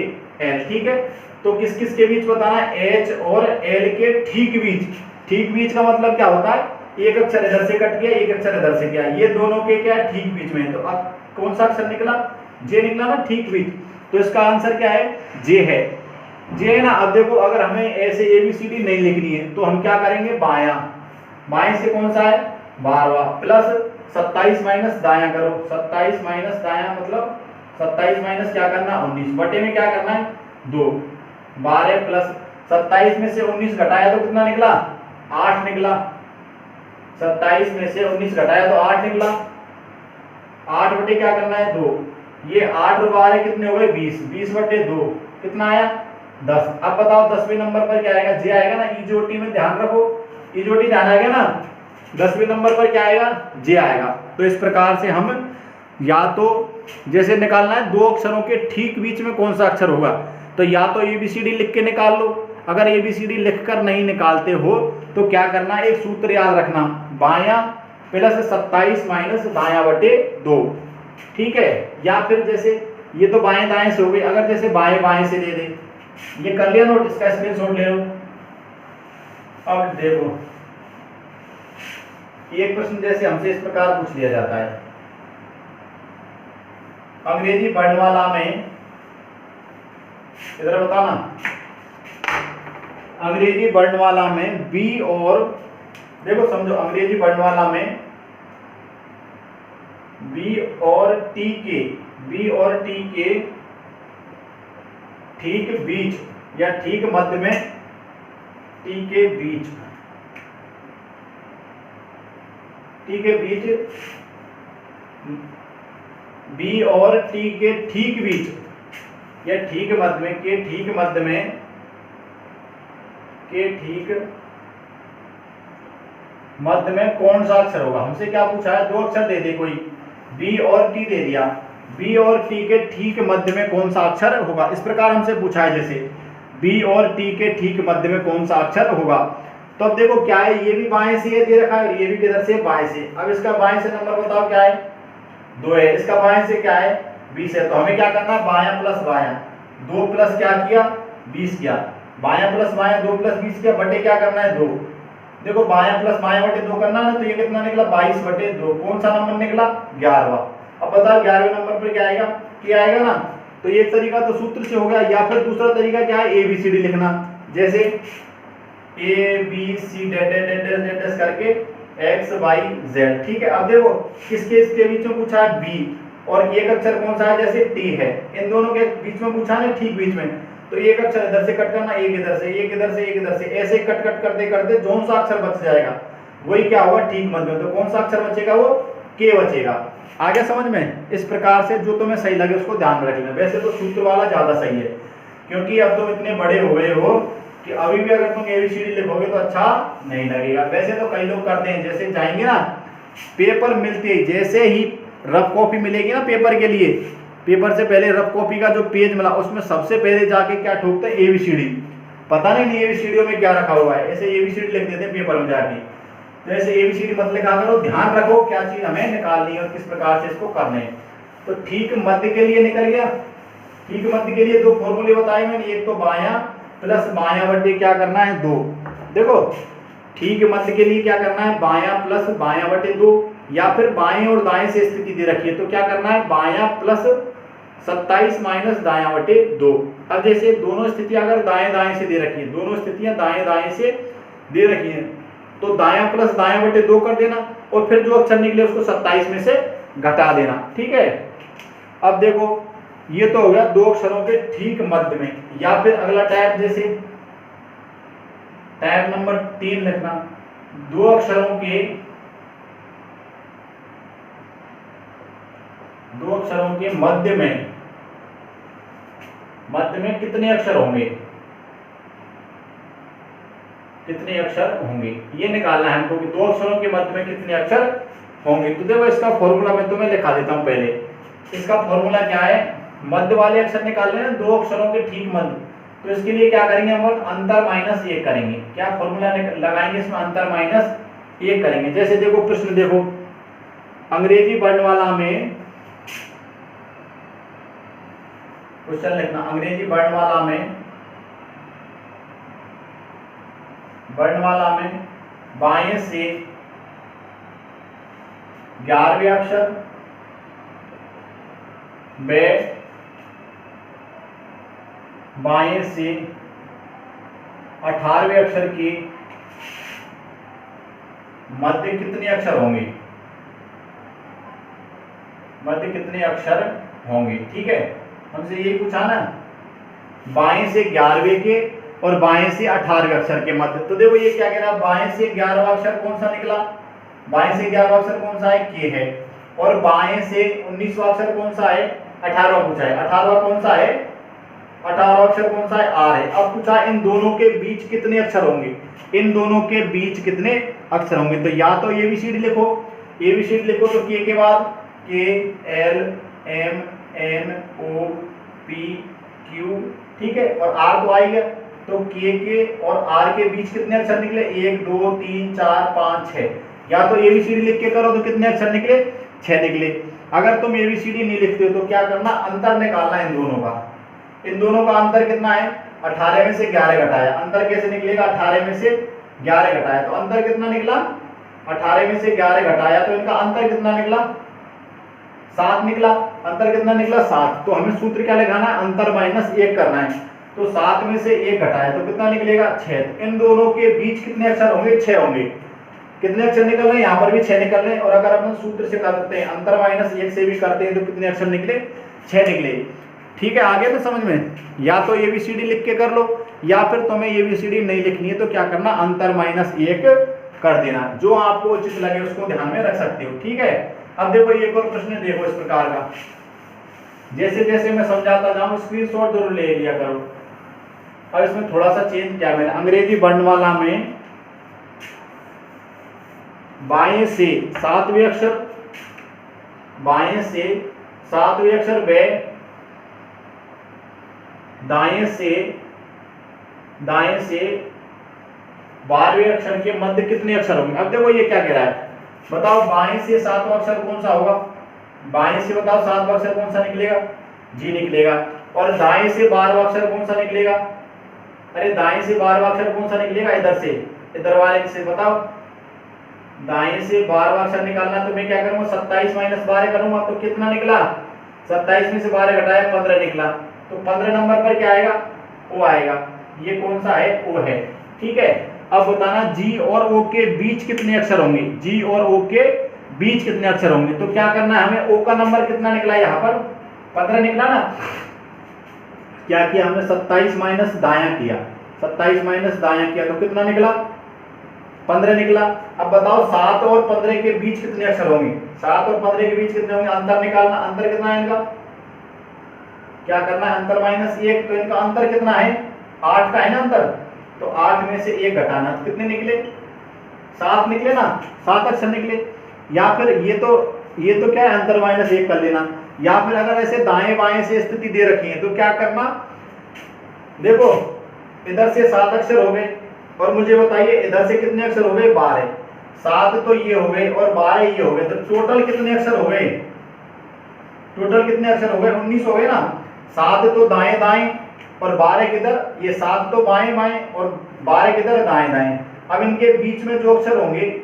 एल, ठीक है। तो किस किस के बीच बताना है, एच और एल के ठीक बीच। ठीक बीच का मतलब क्या होता है, एक अक्षर इधर से कट गया, एक अक्षर इधर से गया, ये दोनों के क्या है, ठीक बीच में। तो अब कौन सा अक्षर निकला, जे निकला ना, ठीक बीच। तो इसका आंसर क्या है, जे है, जे है ना। अब देखो अगर हमें ऐसे एबीसीडी नहीं लिखनी है तो हम क्या करेंगे, बायां, बाएं से कौन सा है, 12वां, प्लस 27 माइनस दायां करो, 27 माइनस दायां मतलब 27 माइनस क्या करना, 19 बटे में क्या करना है, 2, 12 प्लस 27 में से 19 घटाया तो कितना निकला, 8 निकला। 27 में से 19 घटाया तो 8 निकला। 8 बटे क्या करना है, 2। ये 8 और 12 कितने हो गए, 20, 20 बटे 2 कितना आया, 10। अब बताओ 10वें नंबर पर क्या आएगा, जे आएगा ना। ईजोटी में ध्यान रखो, ईजोटी ध्यान आएगा ना, 10वें नंबर पर क्या आएगा, जे आएगा। तो इस प्रकार से हम या तो जैसे निकालना है दो अक्षरों के ठीक बीच में कौन सा अक्षर होगा, तो या तो एबीसीडी लिख के निकाल लो। अगर एबीसीडी लिखकर नहीं निकालते हो तो क्या करना है, एक सूत्र याद रखना, बायां प्लस 27 माइनस दायां बटे 2, ठीक है। या फिर जैसे ये तो बाएं दाएं से हो गई, अगर जैसे बाएं बाएं से दे दे, ये कर लिया नोट, इसका स्क्रीनशॉट ले लो। अब देखो एक प्रश्न जैसे हमसे इस प्रकार पूछ लिया जाता है, अंग्रेजी वर्णमाला में, इधर बताना, अंग्रेजी वर्णमाला में बी और, देखो समझो, अंग्रेजी वर्णमाला में बी और टी के, बी और टी के ठीक बीच या ठीक मध्य में, टी के बीच, टी के बीच, बी और टी के ठीक बीच या ठीक मध्य में, के ठीक मध्य में, के ठीक मध्य में कौन सा अक्षर होगा। हमसे क्या पूछा है, दो अक्षर दे दे कोई, बी और टी दे दिया, बी और टी के ठीक मध्य में कौन सा अक्षर होगा, इस प्रकार हमसे पूछा है। जैसे बी और टी के ठीक मध्य में कौन सा अक्षर होगा, तो अब देखो क्या है, ये भी बाएं से दे रखा है, ये भी किधर से, बाएं से। अब इसका बाएं से नंबर बताओ क्या है, 2 है, इसका बाएं से क्या है, 20 है। तो हमें क्या करना है, बायां प्लस बायां, 2 प्लस क्या किया, 20 किया, बायां प्लस बायां 2 प्लस 20 किया, बटे क्या करना है, 2। देखो बायां प्लस बायां बटे 2 करना है, तो ये कितना निकला, 22 बटे 2। कौन सा नंबर निकला, 11वां। अब बताओ 11वें नंबर पर क्या आएगा, क्या आएगा ना। तो एक तरीका तो सूत्र से हो गया, या फिर दूसरा तरीका क्या है, एबीसीडी लिखना, जैसे ए बी सी डेट करके एक्स वाई जेड, ठीक है। अब देखो किसके इसके बीच में पूछा है, बी, और एक अक्षर कौन सा है, जैसे टी है, इन दोनों के बीच में पूछा है, ठीक बीच में। तो एक अक्षर इधर से कट करना, एक इधर से, एक इधर से, एक इधर से, ऐसे कट कट करते करते जो सा अक्षर बच जाएगा वही क्या होगा, ठीक मध्य में। तो कौन सा अक्षर बचेगा, वो के बचेगा। आगे समझ में, इस प्रकार से जो तुम्हें सही लगे उसको ध्यान में रखना। वैसे तो सूत्र वाला ज्यादा सही है, क्योंकि अब तुम इतने बड़े हो गए हो कि अभी भी अगर तुम एबीसीडी लिखोगे तो अच्छा नहीं लगेगा। वैसे तो कई लोग करते हैं, जैसे जाएंगे ना पेपर मिलते ही, जैसे ही रफ कॉपी मिलेगी ना पेपर के लिए, पेपर से पहले रफ कॉपी का जो पेज मिला उसमें सबसे पहले जाके क्या ठोकते हैं, एबीसीडी। पता नहीं एबीसीडी में क्या रखा हुआ है, ऐसे एबीसीडी लिख देते हैं पेपर में जाके। तो ऐसे एबीसीडी मत लिखा करो, ध्यान रखो क्या चीज हमें निकालनी है और किस प्रकार से इसको करना है। तो ठीक मध्य के लिए निकल गया, ठीक मध्य के लिए दो फॉर्मूले बताए मैंने, एक तो बायां प्लस बायां बटे क्या करना है, 2। देखो ठीक मध्य के लिए क्या करना है, बायां प्लस बायां बटे 2, या फिर बाएं और दाएं से स्थिति दे रखी है तो क्या करना है, बायां प्लस 27 माइनस दायां बटे 2। अब जैसे दोनों स्थितियां अगर दाएं दाएं से दे रखी है, दोनों स्थितियां दाएं दाएं से दे रखी हैं, तो दायां प्लस दायां बटे 2 कर देना और फिर जो अक्षर निकले उसको 27 में से घटा देना। ठीक है, अब देखो ये तो हो गया दो अक्षरों के ठीक मध्य में। या फिर अगला टाइप, जैसे टाइप नंबर 3 लिखना, दो अक्षरों के मध्य में कितने अक्षर होंगे, ये निकालना है हमको कि दो अक्षरों के मध्य में कितने अक्षर होंगे। तो देखो इसका फॉर्मूला मैं तुम्हें लिखा देता हूं पहले। इसका फॉर्मूला क्या है, मध्य वाले अक्षर निकालने हैं दो अक्षरों के ठीक मध्य, तो इसके लिए क्या करेंगे हम, अंतर माइनस 1 करेंगे। क्या फॉर्मूला लगाएंगे इसमें, अंतर माइनस 1 करेंगे। जैसे देखो प्रश्न देखो, अंग्रेजी वर्णमाला में क्वेश्चन लिखना, अंग्रेजी वर्णमाला में बाएं से 11वें अक्षर में बाएं से 18वें अक्षर के मध्य कितने अक्षर होंगे, ठीक है। हमसे यही पूछा ना, बाएं से 11वें के और बाएं से 18वें अक्षर के मध्य। तो देखो ये क्या कह रहा है, बाएं से 11वां अक्षर कौन सा निकला, बाएं से 11वां अक्षर कौन सा है, के है। और बाएं से 19वां अक्षर कौन सा है, 18वां पूछा है। 18वां कौन सा है, 18वां अक्षर कौन सा है, आर है। अब पूछा इन दोनों के बीच कितने अक्षर होंगे, इन दोनों के बीच कितने अक्षर होंगे। तो या तो एबीसीडी लिखो, तो के के बाद के, एल, एम, एन, ओ, पी, क्यू, ठीक है। और आर तो आएगा, तो के और आर के बीच कितने अक्षर निकले, 1 2 3 4 5 6। या तो एबीसीडी लिख के करो तो कितने अक्षर निकले, 6 निकले। अगर तुम एबीसीडी नहीं लिखते हो तो क्या करना, अंतर निकालना इन दोनों का अंतर कितना है, 18 में से 11 घटाया। अंतर कैसे निकलेगा, 18 में से 11 घटाया, तो अंतर कितना निकला, 18 में से 11 घटाया तो इनका अंतर कितना निकला, 7 निकला। अंतर कितना निकला, 7। तो हमें सूत्र क्या लगाना है, अंतर माइनस 1 करना है। तो 7 में से 1 घटाया तो कितना निकलेगा, 6। इन दोनों के बीच कितने अक्षर होंगे, 6 होंगे। कितने अक्षर निकल रहे हैं, यहाँ पर भी 6 निकल रहे हैं। और अगर अपन सूत्र से करते हैं, अंतर माइनस 1 से भी करते हैं तो कितने अक्षर निकले, 6 निकले। ठीक है, आगे तो समझ में। या तो एबीसीडी लिख के कर लो, या फिर तुम्हें एबीसीडी नहीं लिखनी है तो क्या करना, अंतर माइनस 1 कर देना। जो आपको उचित लगे उसको ध्यान में रख सकते हो, ठीक है। अब देखो एक और प्रश्न देखो इस प्रकार का, जैसे जैसे मैं समझाता जाऊं स्क्रीनशॉट जरूर ले लिया करो। अब इसमें थोड़ा सा चेंज किया मैंने, अंग्रेजी वर्णमाला में बाएं से 7वें अक्षर, व दाएं से 12वें अक्षर के मध्य कितने अक्षर होंगे। अब देखो ये क्या कह रहा है, बताओ बाएं से 7वां अक्षर कौन सा होगा, बाएं से बताओ 7वां अक्षर कौन सा निकलेगा, जी निकलेगा। और दाएं से 12वां अक्षर कौन सा निकलेगा, अरे दाएं से 12वां अक्षर कौन सा निकलेगा, इधर वाले से बताओ। दाएं से 12वां अक्षर निकालना तो मैं क्या करूंगा, 27 माइनस 12 करूंगा। तो कितना निकला, 27 में से 12 घटाया 15 निकला। तो 15 नंबर पर क्या आएगा, ओ आएगा। ये कौन सा है, ओ है, ठीक है। अब बताना जी और ओ के बीच कितने अक्षर होंगे, जी और ओ के बीच कितने अक्षर होंगे। तो क्या करना है हमें, ओ का नंबर कितना निकला, यहाँ पर 15 निकला ना। क्या किया हमने, 27 माइनस दायां किया, 27 माइनस दायां किया तो कितना निकला, 15 निकला। अब बताओ 7 और 15 के बीच कितने अक्षर होंगे, 7 और 15 के बीच कितने होंगे, अंतर निकालना। अंतर कितना है इनका, क्या करना है, अंतर माइनस 1। तो इनका अंतर कितना है, 8 का है ना अंतर। तो 8 में से 1 घटाना तो कितने निकले, 7 निकले ना, 7 अक्षर निकले। या फिर ये तो क्या है, अंतर माइनस 1 कर लेना। या फिर अगर ऐसे दाएं बाएं से स्थिति दे रखी है तो क्या करना, देखो इधर से 7 अक्षर हो गए और मुझे बताइए इधर से कितने अक्षर हो गए, 12। 7 तो ये हो गए और 12 ये हो गए, तो टोटल कितने अक्षर हो गए, 19 हो गए ना। 7 तो दाएं दाएं और 12 किधर, ये 7 तो बाएं बाएं और 12 किधर, दाएं दाएं। अब इनके बीच में जो अक्षर होंगे,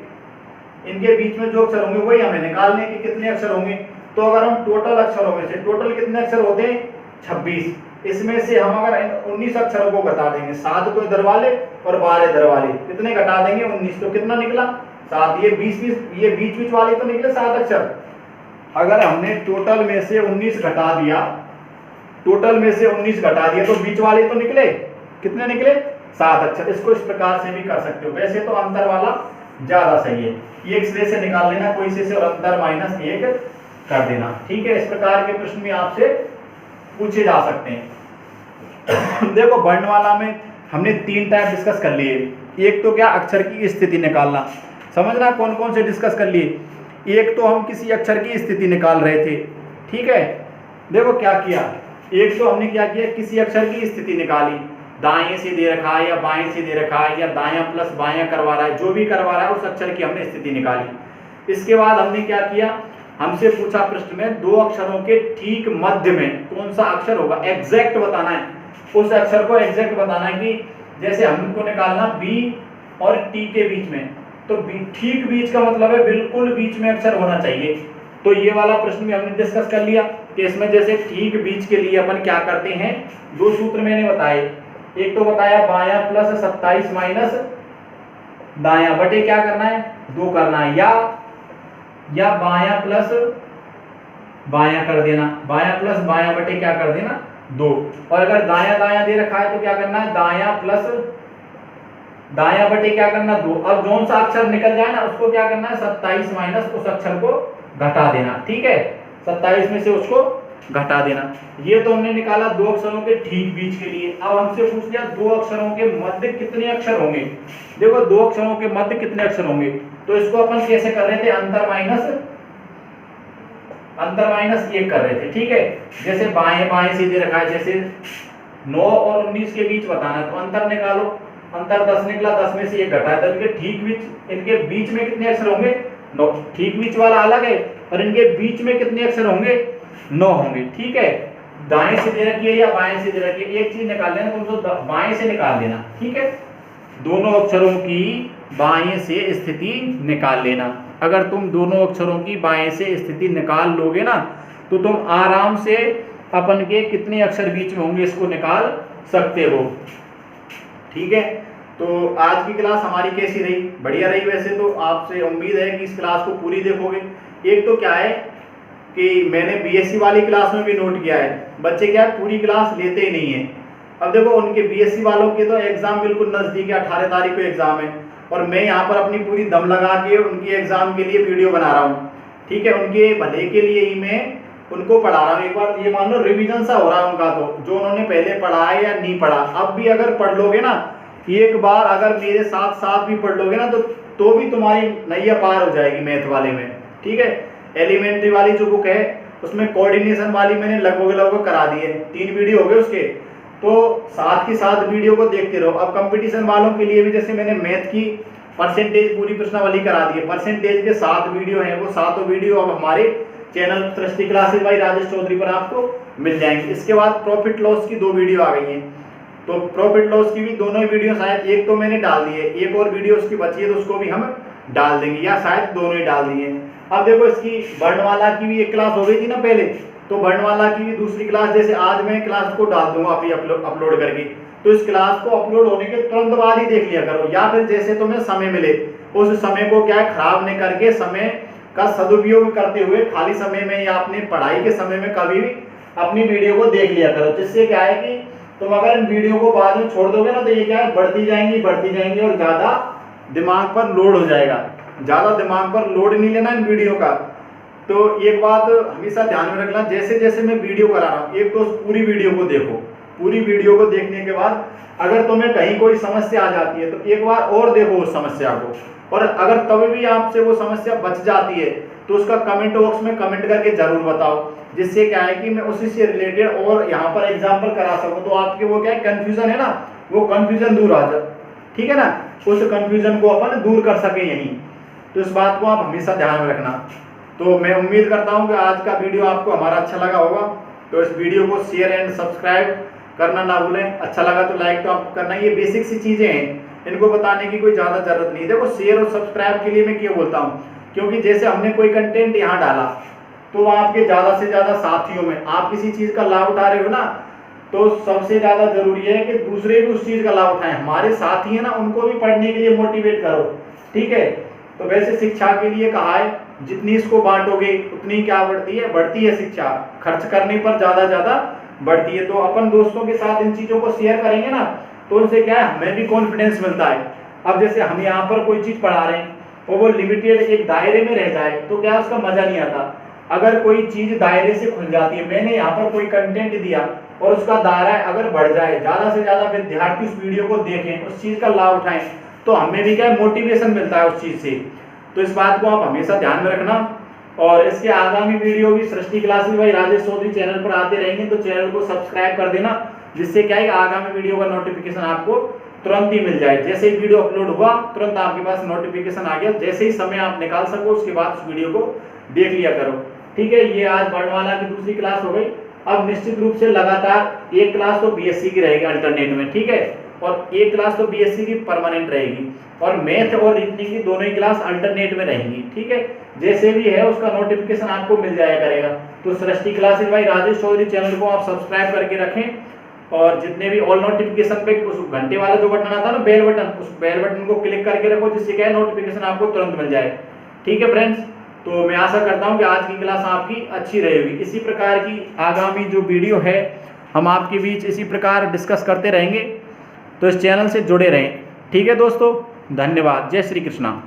वही हमें निकालने के कितने अक्षर होंगे। तो अगर हम टोटल अक्षरों में से, टोटल कितने अक्षर होते हैं, 26। इसमें से हम अगर 19 अक्षरों को घटा देंगे, 7 तो इधर वाले और 12 इधर वाले, कितने घटा देंगे 19, तो कितना निकला 7। ये बीच बीच वाले तो निकले 7 अक्षर। अगर हमने टोटल में से 19 घटा दिया, टोटल में से 19 घटा दिया तो बीच वाले तो निकले, कितने निकले 7 अक्षर। इसको इस प्रकार से भी कर सकते हो। वैसे तो अंतर वाला ज्यादा सही है, ये एक सिरे से निकाल लेना, कोई से और अंतर -1 कर देना। ठीक है, इस प्रकार के प्रश्न भी आपसे पूछे जा सकते हैं। देखो वर्णमाला में हमने 3 टाइप डिस्कस कर लिए। एक तो क्या, अक्षर की स्थिति निकालना, समझना कौन कौन से डिस्कस कर लिए। एक तो हम किसी अक्षर की स्थिति निकाल रहे थे, ठीक है। देखो क्या किया, एक तो हमने क्या किया, किसी अक्षर की स्थिति निकाली, दाएं से दे रखा है या बाएं से दे रखा है या दायां प्लस बायां करवा रहा है, जो भी करवा रहा है उस अक्षर की हमने स्थिति निकाली। इसके बाद हमने क्या किया, हमसे पूछा प्रश्न में 2 अक्षरों के ठीक मध्य में कौन सा अक्षर होगा, एग्जैक्ट बताना है, उस अक्षर को एग्जैक्ट बताना है कि जैसे हमको निकालना बी और टी के बीच में, तो ठीक बीच का मतलब है बिल्कुल बीच में अक्षर होना चाहिए। तो ये वाला प्रश्न भी हमने डिस्कस कर लिया कि इसमें जैसे ठीक बीच के लिए अपन क्या करते हैं, 2 सूत्र मैंने बताए। एक तो बताया बायां प्लस 27 माइनस दायां बटे क्या करना है 2 करना है, या बायां प्लस बायां कर देना, बायां प्लस बायां बटे क्या कर देना 2। और अगर दायां दायां दे रखा है तो क्या करना है, दायां प्लस दायां बटे क्या करना 2। अब कौन सा अक्षर निकल जाए ना उसको क्या करना है 27 माइनस उस अक्षर को घटा देना। ठीक है, 27 में से उसको घटा देना। ये तो हमने निकाला 2 अक्षरों के ठीक बीच के लिए। अब हमसे पूछ लिया 2 अक्षरों के मध्य कितने अक्षर होंगे। देखो 2 अक्षरों के मध्य कितने अक्षर होंगे, तो इसको अपन कैसे कर रहे थे, अंतर माइनस 1 कर रहे थे। ठीक है, जैसे बाएं बाएं से दे रखा है, जैसे 9 और 19 के बीच बताना है तो अंतर निकालो, अंतर 10 निकला, 10 में से 1 घटाया तो इनके ठीक बीच, इनके बीच में कितने अक्षर होंगे 9। ठीक बीच वाला अलग है और इनके बीच में कितने अक्षर होंगे 9 होंगे। ठीक है, दाएं से दे रखी है या बाएं से दे रखी है, एक चीज निकाल लेना, तुम तो बाएं से निकाल लेना। ठीक है, दोनों अक्षरों की बाएं से स्थिति निकाल लेना। अगर तुम दोनों अक्षरों की बाएं से स्थिति निकाल लोगे ना तो तुम आराम से अपन के कितने अक्षर बीच में होंगे इसको निकाल सकते हो। ठीक है, तो आज की क्लास हमारी कैसी रही, बढ़िया रही। वैसे तो आपसे उम्मीद है कि इस क्लास को पूरी देखोगे। एक तो क्या है कि मैंने बीएससी वाली क्लास में भी नोट किया है, बच्चे क्या है पूरी क्लास लेते ही नहीं है। अब देखो उनके बीएससी वालों के तो एग्जाम बिल्कुल नजदीक है, 18 तारीख को एग्जाम है और मैं यहाँ पर अपनी पूरी दम लगा के उनकी एग्जाम के लिए वीडियो बना रहा हूँ। ठीक है, उनके भले के लिए ही मैं उनको पढ़ा रहा हूँ। एक बार ये मान लो रिवीजन सा हो रहा है उनका, तो जो उन्होंने पहले पढ़ा है या नहीं पढ़ा, अब भी अगर पढ़ लोगे ना, एक बार अगर मेरे साथ साथ भी पढ़ लोगे ना तो भी तुम्हारी नैया पार हो जाएगी मैथ वाले में। ठीक है, एलिमेंट्री वाली जो बुक है उसमें कोऑर्डिनेशन वाली मैंने लगभग करा दी है, 3 वीडियो हो गए उसके, तो साथ ही साथ वीडियो को देखते रहो। अब कंपटीशन वालों के लिए भी जैसे मैंने मैथ की परसेंटेज पूरी प्रश्नावली करा दी है, परसेंटेज के 7 वीडियो हैं, वो 7 वीडियो अब हमारे channel Srishti classes by Rajesh Chaudhary पर आपको मिल जाएंगे। इसके बाद प्रॉफिट लॉस की 2 वीडियो आ गई हैं, तो प्रॉफिट लॉस की भी दोनों वीडियो शायद एक तो मैंने डाल दी है, एक और वीडियो उसकी बची है तो उसको भी हम डाल देंगे, या शायद दोनों ही डाल दिए। अब देखो इसकी वर्णमाला की भी एक क्लास हो गई थी ना पहले, तो वर्णमाला की भी दूसरी क्लास, जैसे आज मैं क्लास को डाल दूंगा अभी अपलोड करके, तो इस क्लास को अपलोड होने के तुरंत बाद ही देख लिया करो, या फिर जैसे तुम्हें समय मिले उस समय को क्या है खराब नहीं करके समय का सदुपयोग करते हुए खाली समय में या अपने पढ़ाई के समय में कभी भी अपनी वीडियो को देख लिया करो। जिससे क्या है कि तुम अगर इन वीडियो को बाद में छोड़ दोगे ना तो ये क्या है बढ़ती जाएंगी और ज़्यादा दिमाग पर लोड हो जाएगा। ज़्यादा दिमाग पर लोड नहीं लेना इन वीडियो का। तो एक बात हमेशा ध्यान में रखना, जैसे जैसे मैं वीडियो करा रहा हूँ एक तो पूरी वीडियो को देखो, पूरी वीडियो को देखने के बाद अगर तुम्हें कहीं कोई समस्या आ जाती है तो एक बार और देखो उस समस्या को, और अगर तभी भी आपसे वो समस्या बच जाती है तो उसका कमेंट बॉक्स में कमेंट करके जरूर बताओ, जिससे क्या है कि मैं उसी से रिलेटेड और यहाँ पर एग्जाम्पल करा सकूँ, तो आपके वो क्या है कंफ्यूजन है ना, वो कंफ्यूजन दूर आ जाए। ठीक है ना, उस कंफ्यूजन को अपन दूर कर सके यहीं, तो इस बात को आप हमेशा ध्यान में रखना। तो मैं उम्मीद करता हूँ कि आज का वीडियो आपको हमारा अच्छा लगा होगा, तो इस वीडियो को शेयर एंड सब्सक्राइब करना ना भूलें। अच्छा लगा तो लाइक तो आपको करना, ये बेसिक सी चीज़ें हैं, इनको बताने की कोई ज़्यादा जरूरत नहीं। देखो शेयर और सब्सक्राइब के लिए मैं क्यों बोलता हूँ, क्योंकि जैसे हमने कोई कंटेंट यहाँ डाला तो वो आपके ज़्यादा से ज़्यादा साथियों में आप किसी चीज़ का लाभ उठा रहे हो ना, तो सबसे ज़्यादा जरूरी है कि दूसरे भी उस चीज़ का लाभ उठाएं। हमारे साथी है ना, उनको भी पढ़ने के लिए मोटिवेट करो, ठीक है। तो वैसे शिक्षा के लिए कहा है, जितनी इसको बांटोगे उतनी क्या बढ़ती है शिक्षा, खर्च करने पर ज़्यादा बढ़ती है। तो अपन दोस्तों के साथ इन चीज़ों को शेयर करेंगे ना, तो उनसे क्या है, हमें भी कॉन्फिडेंस मिलता है। अब जैसे हम यहाँ पर कोई चीज़ पढ़ा रहे हैं और वो लिमिटेड एक दायरे में रह जाए तो क्या उसका मज़ा नहीं आता। अगर कोई चीज़ दायरे से खुल जाती है, मैंने यहाँ पर कोई कंटेंट दिया और उसका दायरा अगर बढ़ जाए, ज़्यादा से ज़्यादा विद्यार्थी उस वीडियो को देखें, उस चीज़ का लाभ उठाएं, तो हमें भी क्या मोटिवेशन मिलता है उस चीज़ से। तो इस बात को आप हमेशा ध्यान में रखना। और इसके आगामी वीडियो भी Srishti classes by Rajesh Chaudhary channel पर आते रहेंगे, तो चैनल को सब्सक्राइब कर देना, जिससे क्या है आगामी वीडियो का नोटिफिकेशन आपको तुरंत ही मिल जाए। जैसे ही वीडियो अपलोड हुआ तुरंत आपके पास नोटिफिकेशन आ गया, जैसे ही समय आप निकाल सको उसके बाद उस वीडियो को देख लिया करो, ठीक है। ये आज वर्णमाला की दूसरी क्लास हो गई। अब निश्चित रूप से लगातार एक क्लास तो बीएससी की रहेगी अल्टरनेट में, ठीक है, और एक क्लास तो बीएससी की परमानेंट रहेगी, और मैथ और रीजनिंग की दोनों ही क्लास अल्टरनेट में रहेंगी, ठीक है। जैसे भी है उसका नोटिफिकेशन आपको मिल जाया करेगा। तो Srishti classes by Rajesh Chaudhary channel को आप सब्सक्राइब करके रखें, और जितने भी ऑल नोटिफिकेशन पे उस घंटे वाला जो बटन आता है ना, बेल बटन, उस बेल बटन को क्लिक करके रखो, जिससे क्या है नोटिफिकेशन आपको तुरंत मिल जाए, ठीक है फ्रेंड्स। तो मैं आशा करता हूं कि आज की क्लास आपकी अच्छी रहेगी। इसी प्रकार की आगामी जो वीडियो है हम आपके बीच इसी प्रकार डिस्कस करते रहेंगे, तो इस चैनल से जुड़े रहें, ठीक है दोस्तों। धन्यवाद। जय श्री कृष्णा।